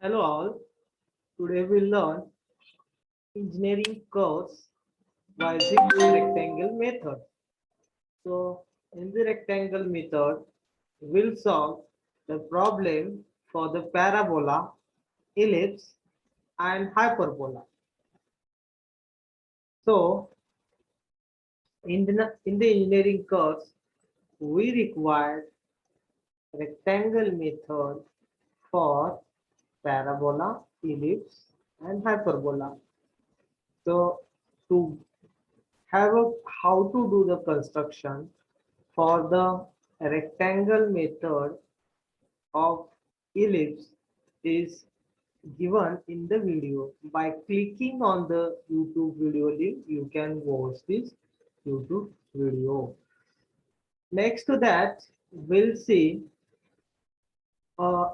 Hello all, today we'll learn engineering curves by the rectangle method. So in the rectangle method, we'll solve the problem for the parabola, ellipse and hyperbola. So in the engineering course, we required rectangle method for parabola, ellipse and hyperbola. So to have a how to do the construction for the rectangle method of ellipse is given in the video. By clicking on the YouTube video link, you can watch this YouTube video. Next to that, we'll see a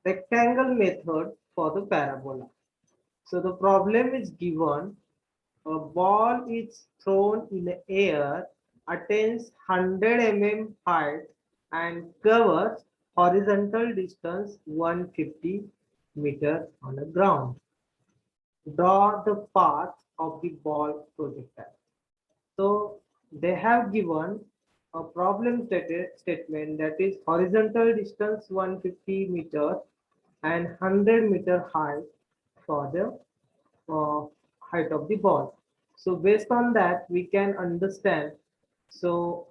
rectangle method for the parabola. So the problem is given, a ball is thrown in the air, attains 100 mm height and covers horizontal distance 150 meter on the ground. Draw the path of the ball projectile. So they have given a problem statement, that is horizontal distance 150 meter and 100-meter height for the height of the ball. So based on that, we can understand. So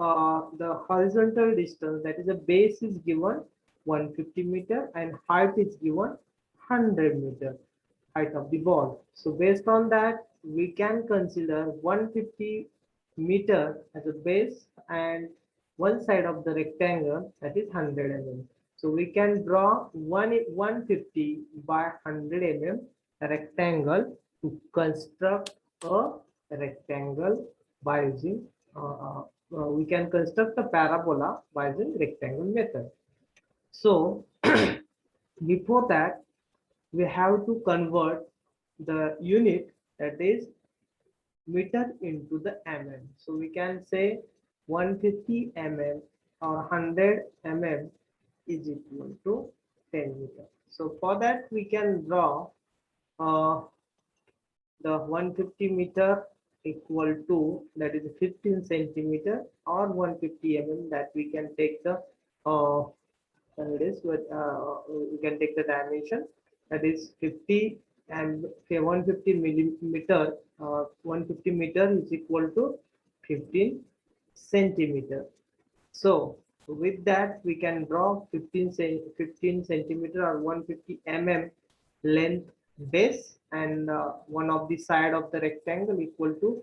the horizontal distance, that is the base, is given 150 meter and height is given 100 meter height of the ball. So based on that, we can consider 150 meter as a base and one side of the rectangle, that is 100 mm. So we can draw 150 by 100 mm rectangle to construct a rectangle by using we can construct a parabola by using rectangle method. So before that, we have to convert the unit, that is meter, into the mm. So we can say 150 mm or 100 mm is equal to 10 meter. So for that, we can draw uh, the 150 meter equal to, that is 15 centimeter, or 150 mm, that we can take the it is with we can take the dimension, that is 50, and 150 millimeter 150 meter is equal to 15 centimeter. So with that, we can draw 15 centimeter or 150 mm length base, and one of the side of the rectangle equal to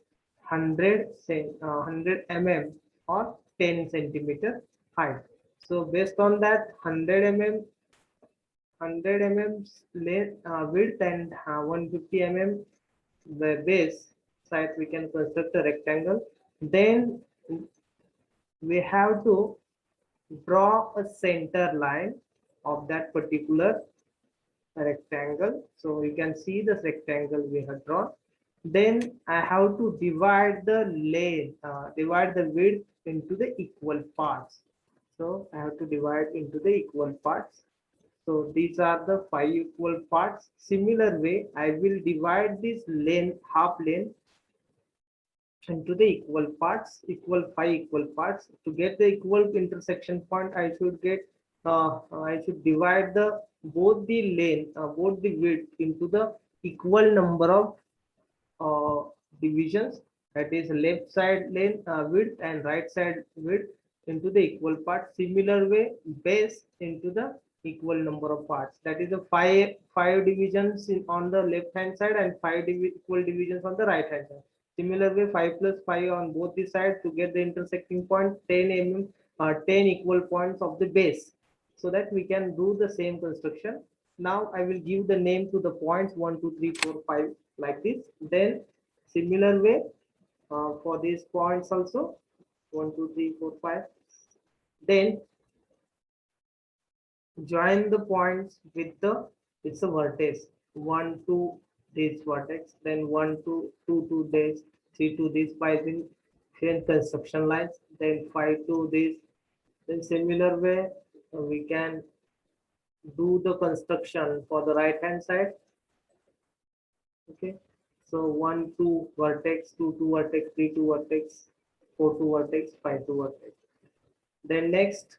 100 mm or 10 centimeter height. So based on that, 100 mm length, width and 150 mm the base side, we can construct a rectangle. Then we have to draw a center line of that particular rectangle. So you can see this rectangle we have drawn. Then I have to divide the length, divide the width into the equal parts. So I have to divide into the equal parts. So these are the 5 equal parts. Similar way, I will divide this length, half length, into the equal parts, 5 equal parts. To get the equal intersection point, I should divide the both the length, both the width into the equal number of divisions, that is left side length width and right side width into the equal parts. Similar way, base into the equal number of parts, that is the five divisions on the left hand side and equal divisions on the right hand side. Similar way, 5 plus 5 on both the sides to get the intersecting point, 10 mm, 10 equal points of the base, so that we can do the same construction. Now I will give the name to the points 1, 2, 3, 4, 5, like this. Then similar way for these points also, 1, 2, 3, 4, 5. Then join the points with the, it's a vertex, 1 to this vertex, then 1 to 2 to this, 3 to this by the construction lines, then 5 to this. Then similar way, we can do the construction for the right hand side. Okay, so 1 2 vertex, 2 2 vertex, 3 2 vertex, 4 2 vertex, 5 2 vertex. Then next,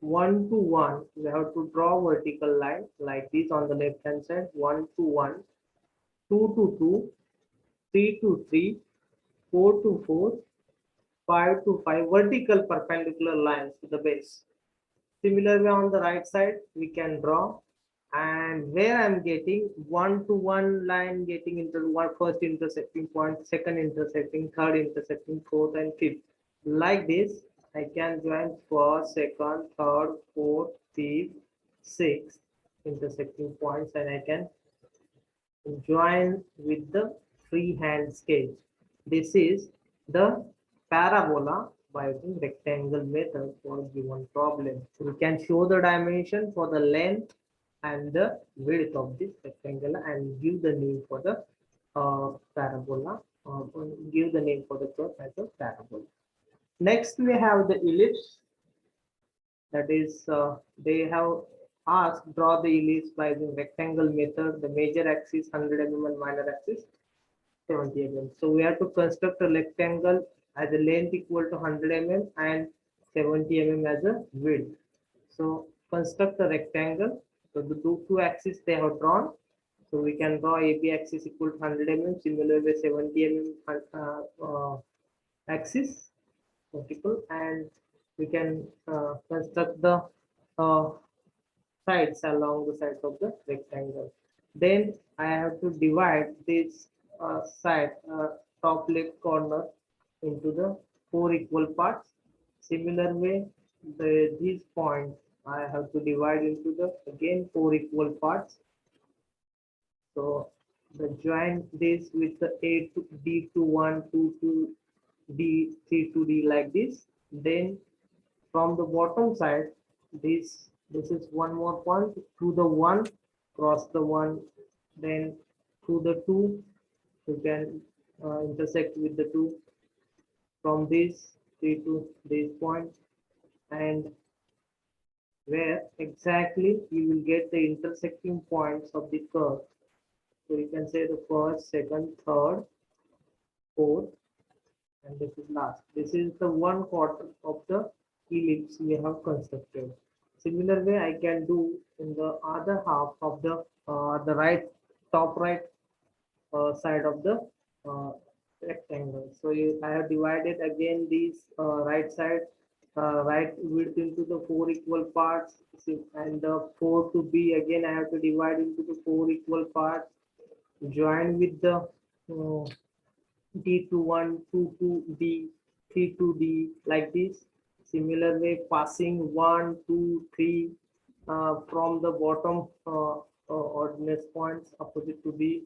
1 to 1, we have to draw vertical line like this on the left hand side. 1 to 1, 2 to 2, 3 to 3, 4 to 4, 5 to 5 vertical perpendicular lines to the base. Similarly, on the right side, we can draw, and where I'm getting 1 to 1 line getting into one first intersecting point, second intersecting, third intersecting, fourth and fifth. Like this, I can join first, second, third, fourth, fifth, sixth intersecting points, and I can join with the freehand sketch. This is the parabola by using rectangle method for a given problem. So we can show the dimension for the length and the width of this rectangle and give the name for the parabola, or give the name for the curve as a parabola. Next, we have the ellipse. That is, they have asked draw the ellipse by using rectangle method. The major axis 100 mm and minor axis 70 mm. So we have to construct a rectangle as a length equal to 100 mm and 70 mm as a width. So construct a rectangle. So the two axes they have drawn. So we can draw AB axis equal to 100 mm. Similarly, 70 mm axis vertical, and we can construct the uh, sides along the sides of the rectangle. Then I have to divide this side top left corner into the four equal parts. Similar way, these points I have to divide into the again four equal parts. So the join this with the A to D to 1, 2 to D, 3 to D like this. Then from the bottom side, this is one more point to the 1, cross the 1, then to the 2, you can intersect with the 2 from this 3 to this point, and where exactly you will get the intersecting points of the curve. So you can say the first, second, third, fourth, and this is last. This is the 1/4 of the ellipse we have constructed. Similar way I can do in the other half of the right, top right side of the uh, rectangle. So I have divided again these right side, right width into the four equal parts. And the 4 to B again I have to divide into the four equal parts, join with the D to 1, 2 to D, 3 to D, like this. Similar way, passing 1, 2, 3 from the bottom ordinate points opposite to D.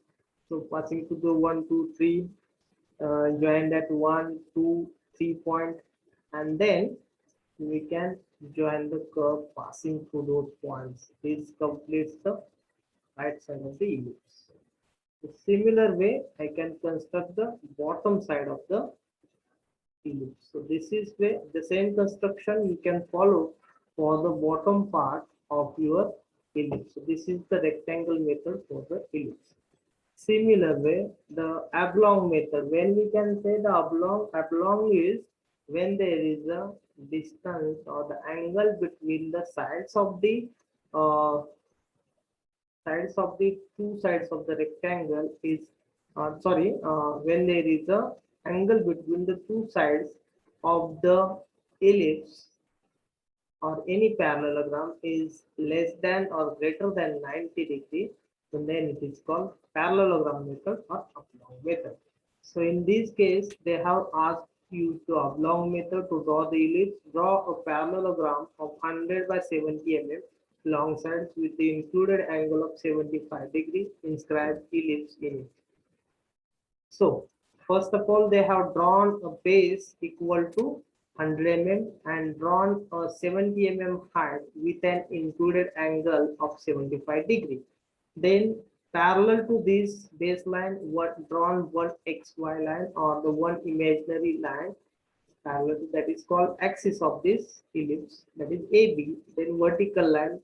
So passing to the 1, 2, 3, join that 1, 2, 3 point, and then we can join the curve passing through those points. This completes the right side of the ellipse. A similar way, I can construct the bottom side of the ellipse. So this is where the same construction you can follow for the bottom part of your ellipse. So this is the rectangle method for the ellipse. Similar way, the oblong method. When we can say the oblong is when there is a distance or the angle between the uh, sides of the two sides of the rectangle is when there is a angle between the two sides of the ellipse or any parallelogram is less than or greater than 90 degrees, and then it is called parallelogram method or oblong method. So in this case, they have asked you to oblong method to draw the ellipse, draw a parallelogram of 100 by 70 mm long sides with the included angle of 75 degrees, inscribe ellipse in it. So first of all, they have drawn a base equal to 100 mm and drawn a 70 mm height with an included angle of 75 degree. Then parallel to this baseline, drawn one XY line or the one imaginary line parallel to that is called axis of this ellipse, that is AB. Then vertical line,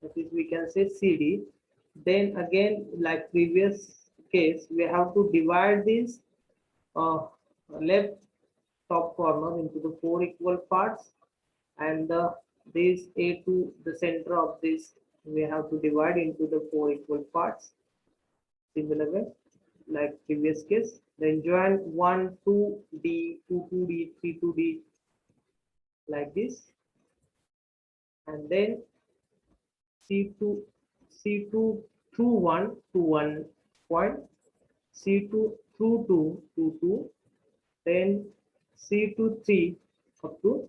that is we can say CD. Then again, like previous case, we have to divide this left top corner into the four equal parts, and this A to the center of this we have to divide into the four equal parts. Similar way, like previous case. Then join 1 2D 2 2D 3 2D like this, and then C2 C2 through 1 to 1 point, C2 through 2 to 2, then C2 3 up to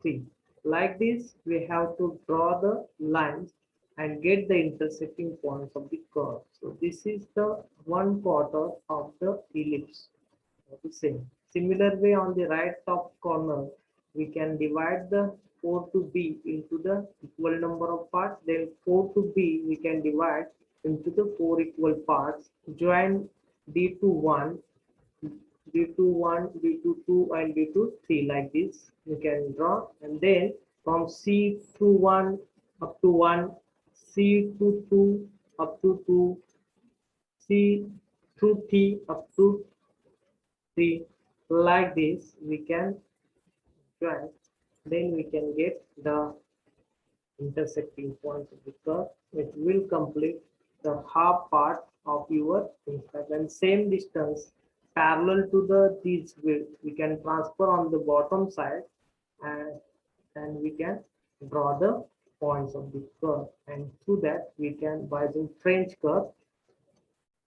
3. Like this, we have to draw the lines and get the intersecting points of the curve. So this is the one quarter of the ellipse. The same. Similar way, on the right top corner, we can divide the 4 to B into the equal number of parts. Then 4 to B we can divide into the 4 equal parts. Join D to 1, D to 1, D to 2, and D to 3 like this. We can draw, and then from C to 1 up to 1, C to 2 up to 2, C to T up to 3, like this we can join. Then we can get the intersecting points of the curve. It will complete the half part of your inside, and same distance parallel to the these width we can transfer on the bottom side, and we can draw the points of the curve, and through that we can, by the French curve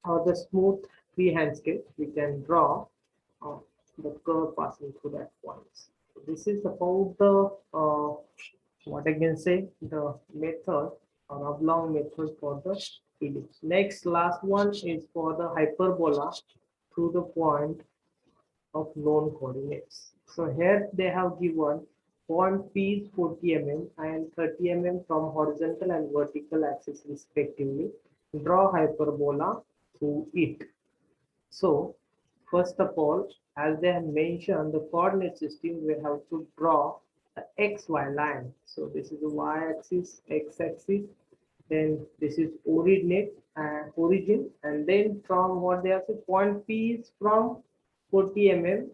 or the smooth freehand sketch, we can draw uh, the curve passing through that points. So this is about the what I can say, the method or oblong method for the ellipse. Next, last one is for the hyperbola through the point of known coordinates. So here they have given point P is 40 mm and 30 mm from horizontal and vertical axis respectively. Draw hyperbola through it. So first of all, as they have mentioned, the coordinate system, we have to draw the XY line. So this is the y-axis, x-axis, then this is origin, and then from what they have said, point P is from 40 mm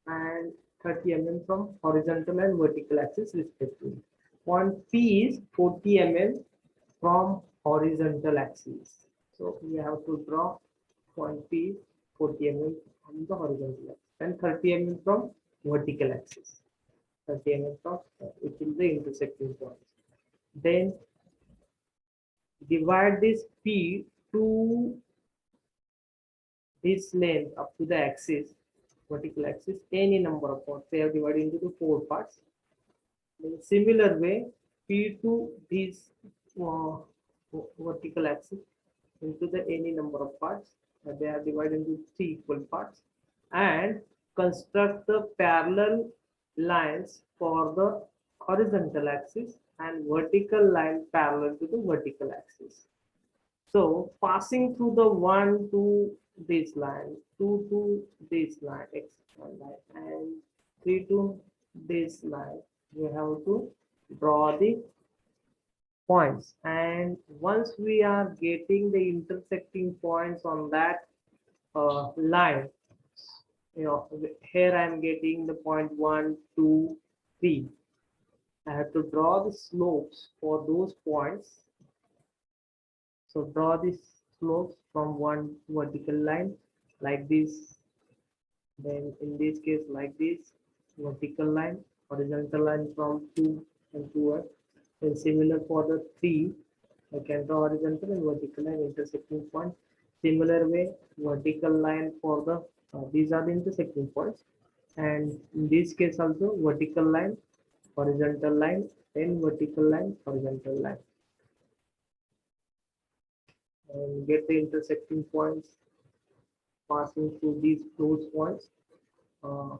and 30 mm from horizontal and vertical axis respectively. Point P is 40 mm from horizontal axis. So we have to draw point P 40 mm on the horizontal axis and 30 mm from vertical axis. 30 mm from which is the intersecting point. Then divide this P to this length up to the axis, vertical axis, any number of parts. They have divided into the 4 parts. In similar way, P to this vertical axis into the any number of parts. They are divided into 3 equal parts, and construct the parallel lines for the horizontal axis and vertical line parallel to the vertical axis. So passing through the 1 to this line, 2 to this line, x line, and 3 to this line, we have to draw the points. And once we are getting the intersecting points on that line, here I am getting the point 1 2 3. I have to draw the slopes for those points. So draw this slopes from one vertical line like this, then in this case like this, vertical line, horizontal line from 2 and 2, and similar for the 3, I can draw horizontal and vertical line intersecting point. Similar way, vertical line for the these are the intersecting points, and in this case also vertical line, horizontal line, then vertical line, horizontal line, and get the intersecting points passing through these close points. Uh,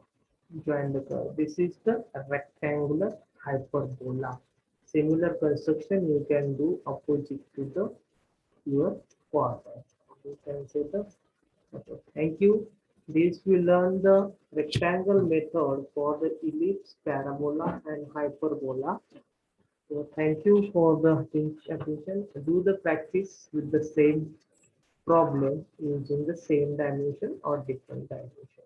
Join the curve. This is the rectangular hyperbola. Similar construction you can do opposite to the your quarter. You can say the. Okay. Thank you. This we learn the rectangle method for the ellipse, parabola, and hyperbola. So thank you for the attention. Do the practice with the same problem using the same dimension or different dimension.